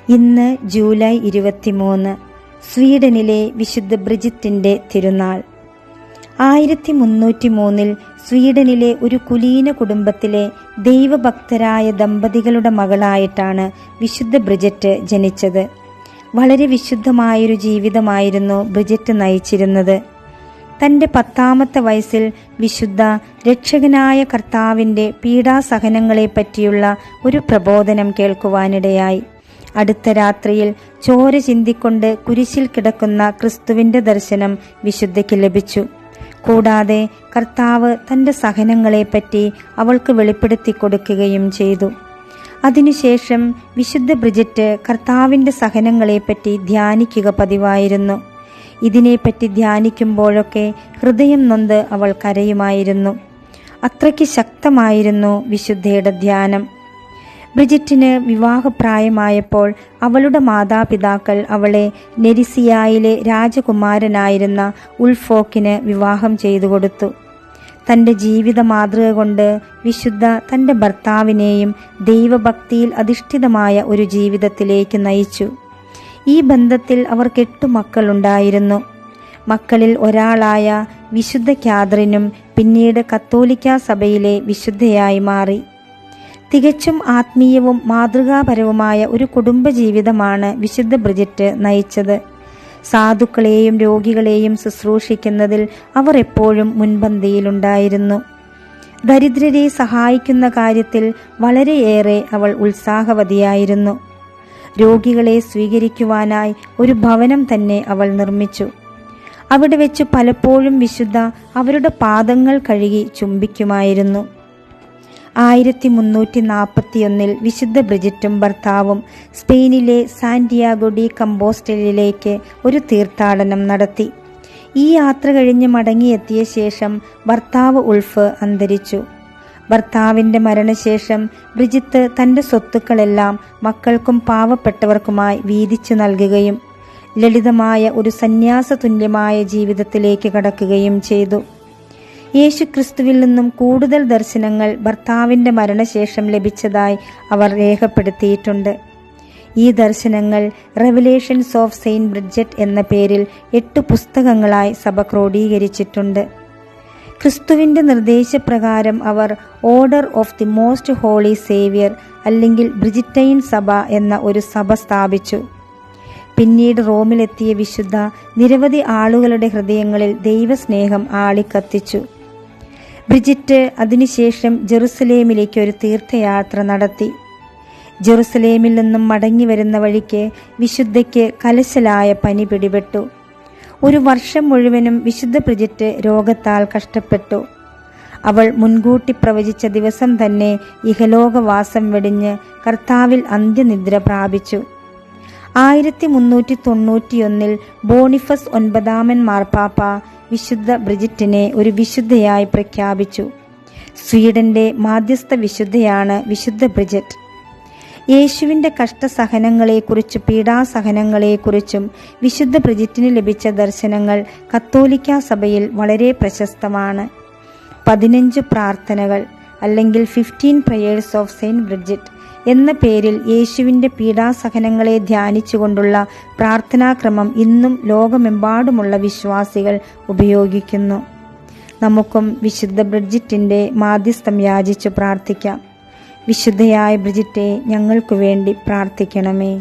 ഇന്ന് ജൂലൈ 23, സ്വീഡനിലെ വിശുദ്ധ ബ്രിജിറ്റിന്റെ തിരുനാൾ. 1303 സ്വീഡനിലെ ഒരു കുലീന കുടുംബത്തിലെ ദൈവഭക്തരായ ദമ്പതികളുടെ മകളായിട്ടാണ് വിശുദ്ധ ബ്രിജിറ്റ് ജനിച്ചത്. വളരെ വിശുദ്ധമായൊരു ജീവിതമായിരുന്നു ബ്രിജിറ്റ് നയിച്ചിരുന്നത്. തൻ്റെ 10ാമത്തെ വയസ്സിൽ വിശുദ്ധ രക്ഷകനായ കർത്താവിൻ്റെ പീഡാസഹനങ്ങളെപ്പറ്റിയുള്ള ഒരു പ്രബോധനം കേൾക്കുവാനിടയായി. അടുത്ത രാത്രിയിൽ ചോര ചിന്തിക്കൊണ്ട് കുരിശിൽ കിടക്കുന്ന ക്രിസ്തുവിൻ്റെ ദർശനം വിശുദ്ധയ്ക്ക് ലഭിച്ചു. കൂടാതെ കർത്താവ് തൻ്റെ സഹനങ്ങളെപ്പറ്റി അവൾക്ക് വെളിപ്പെടുത്തി കൊടുക്കുകയും ചെയ്തു. അതിനുശേഷം വിശുദ്ധ ബ്രിജിറ്റ് കർത്താവിൻ്റെ സഹനങ്ങളെപ്പറ്റി ധ്യാനിക്കുക പതിവായിരുന്നു. ഇതിനെപ്പറ്റി ധ്യാനിക്കുമ്പോഴൊക്കെ ഹൃദയം നൊന്ത് അവൾ കരയുമായിരുന്നു. അത്രയ്ക്ക് ശക്തമായിരുന്നു വിശുദ്ധയുടെ ധ്യാനം. ബ്രിജിറ്റിന് വിവാഹപ്രായമായപ്പോൾ അവളുടെ മാതാപിതാക്കൾ അവളെ നെരിസിയായിലെ രാജകുമാരനായിരുന്ന ഉൾഫോക്കിന് വിവാഹം ചെയ്തു കൊടുത്തു. തൻ്റെ ജീവിത മാതൃക കൊണ്ട് വിശുദ്ധ തൻ്റെ ഭർത്താവിനെയും ദൈവഭക്തിയിൽ അധിഷ്ഠിതമായ ഒരു ജീവിതത്തിലേക്ക് നയിച്ചു. ഈ ബന്ധത്തിൽ അവർക്ക് 8 മക്കളുണ്ടായിരുന്നു. മക്കളിൽ ഒരാളായ വിശുദ്ധ കാതറിനും പിന്നീട് കത്തോലിക്കാ സഭയിലെ വിശുദ്ധയായി മാറി. തികച്ചും ആത്മീയവും മാതൃകാപരവുമായ ഒരു കുടുംബജീവിതമാണ് വിശുദ്ധ ബ്രിജിറ്റ് നയിച്ചത്. സാധുക്കളെയും രോഗികളെയും ശുശ്രൂഷിക്കുന്നതിൽ അവർ എപ്പോഴും മുൻപന്തിയിലുണ്ടായിരുന്നു. ദരിദ്രരെ സഹായിക്കുന്ന കാര്യത്തിൽ വളരെയേറെ അവൾ ഉത്സാഹവതിയായിരുന്നു. രോഗികളെ സ്വീകരിക്കുവാനായി ഒരു ഭവനം തന്നെ അവൾ നിർമ്മിച്ചു. അവിടെ വെച്ച് പലപ്പോഴും വിശുദ്ധ അവരുടെ പാദങ്ങൾ കഴുകി ചുംബിക്കുമായിരുന്നു. 1341 വിശുദ്ധ ബ്രിജിറ്റും ഭർത്താവും സ്പെയിനിലെ സാന്റിയാഗോ ഡി കമ്പോസ്റ്റലിലേക്ക് ഒരു തീർത്ഥാടനം നടത്തി. ഈ യാത്ര കഴിഞ്ഞ് മടങ്ങിയെത്തിയ ശേഷം ഭർത്താവ് ഉൾഫ് അന്തരിച്ചു. ഭർത്താവിൻ്റെ മരണശേഷം ബ്രിജിത്ത് തൻ്റെ സ്വത്തുക്കളെല്ലാം മക്കൾക്കും പാവപ്പെട്ടവർക്കുമായി വീതിച്ചു നൽകുകയും ലളിതമായ ഒരു സന്യാസ തുല്യമായ ജീവിതത്തിലേക്ക് കടക്കുകയും ചെയ്തു. യേശുക്രിസ്തുവിൽ നിന്നും കൂടുതൽ ദർശനങ്ങൾ ഭർത്താവിൻ്റെ മരണശേഷം ലഭിച്ചതായി അവർ രേഖപ്പെടുത്തിയിട്ടുണ്ട്. ഈ ദർശനങ്ങൾ റെവലേഷൻസ് ഓഫ് സെയിൻറ്റ് ബ്രിജിറ്റ് എന്ന പേരിൽ 8 പുസ്തകങ്ങളായി സഭ ക്രോഡീകരിച്ചിട്ടുണ്ട്. ക്രിസ്തുവിൻ്റെ നിർദ്ദേശപ്രകാരം അവർ Order of the Most Holy Saviour അല്ലെങ്കിൽ ബ്രിജിറ്റൈൻ സഭ എന്ന ഒരു സഭ സ്ഥാപിച്ചു. പിന്നീട് റോമിലെത്തിയ വിശുദ്ധ നിരവധി ആളുകളുടെ ഹൃദയങ്ങളിൽ ദൈവസ്നേഹം ആളിക്കത്തിച്ചു. ബ്രിജിറ്റ് അതിനുശേഷം ജെറുസലേമിലേക്ക് ഒരു തീർത്ഥയാത്ര നടത്തി. ജെറുസലേമിൽ നിന്നും മടങ്ങി വരുന്ന വഴിക്ക് വിശുദ്ധയ്ക്ക് കലശലായ പനി പിടിപെട്ടു. 1 വർഷം മുഴുവനും വിശുദ്ധ ബ്രിജിറ്റ് രോഗത്താൽ കഷ്ടപ്പെട്ടു. അവൾ മുൻകൂട്ടി പ്രവചിച്ച ദിവസം തന്നെ ഇഹലോകവാസം വെടിഞ്ഞ് കർത്താവിൽ അന്ത്യനിദ്ര പ്രാപിച്ചു. 1391 ബോണിഫസ് 9 മാർപ്പാപ്പ വിശുദ്ധ ബ്രിജിറ്റിനെ ഒരു വിശുദ്ധയായി പ്രഖ്യാപിച്ചു. സ്വീഡന്റെ മാധ്യസ്ഥ വിശുദ്ധയാണ് വിശുദ്ധ ബ്രിജിറ്റ്. യേശുവിൻ്റെ കഷ്ടസഹനങ്ങളെക്കുറിച്ചും പീഡാസഹനങ്ങളെക്കുറിച്ചും വിശുദ്ധ ബ്രിജിറ്റിന് ലഭിച്ച ദർശനങ്ങൾ കത്തോലിക്കാ സഭയിൽ വളരെ പ്രശസ്തമാണ്. 15 പ്രാർത്ഥനകൾ അല്ലെങ്കിൽ 15 പ്രയേഴ്സ് ഓഫ് സെയിൻറ്റ് ബ്രിജിറ്റ് എന്ന പേരിൽ യേശുവിൻ്റെ പീഡാസഹനങ്ങളെ ധ്യാനിച്ചുകൊണ്ടുള്ള പ്രാർത്ഥനാക്രമം ഇന്നും ലോകമെമ്പാടുമുള്ള വിശ്വാസികൾ ഉപയോഗിക്കുന്നു. നമുക്കും വിശുദ്ധ ബ്രിജിറ്റിൻ്റെ മാധ്യസ്ഥം യാചിച്ചു പ്രാർത്ഥിക്കാം. വിശുദ്ധയായ ബ്രിജിറ്റെ, ഞങ്ങൾക്കു വേണ്ടി പ്രാർത്ഥിക്കണമേ.